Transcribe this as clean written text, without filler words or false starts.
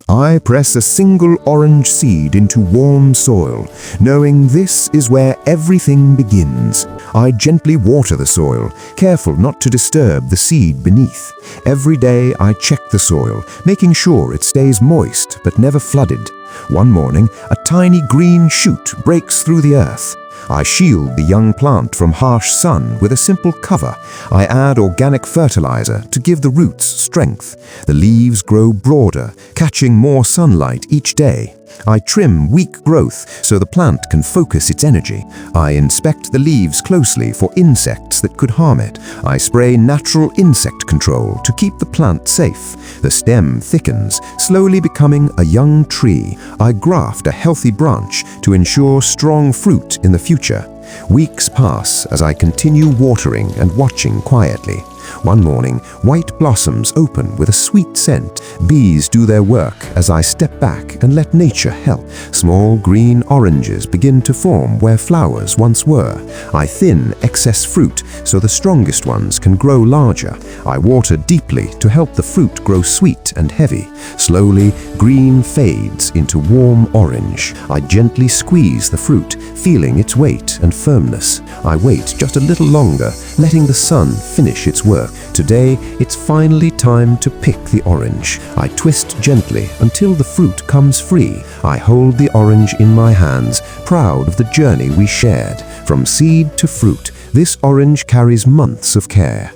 I press a single orange seed into warm soil, knowing this is where everything begins. I gently water the soil, careful not to disturb the seed beneath. Every day I check the soil, making sure it stays moist but never flooded. One morning, a tiny green shoot breaks through the earth. I shield the young plant from harsh sun with a simple cover. I add organic fertilizer to give the roots strength. The leaves grow broader, catching more sunlight each day. I trim weak growth so the plant can focus its energy. I inspect the leaves closely for insects that could harm it. I spray natural insect control to keep the plant safe. The stem thickens, slowly becoming a young tree. I graft a healthy branch to ensure strong fruit in the future. Weeks pass as I continue watering and watching quietly. One morning, white blossoms open with a sweet scent. Bees do their work as I step back and let nature help. Small green oranges begin to form where flowers once were. I thin excess fruit so the strongest ones can grow larger. I water deeply to help the fruit grow sweet and heavy. Slowly, green fades into warm orange. I gently squeeze the fruit, feeling its weight and firmness. I wait just a little longer, letting the sun finish its work. Today, it's finally time to pick the orange. I twist gently until the fruit comes free. I hold the orange in my hands, proud of the journey we shared. From seed to fruit, this orange carries months of care.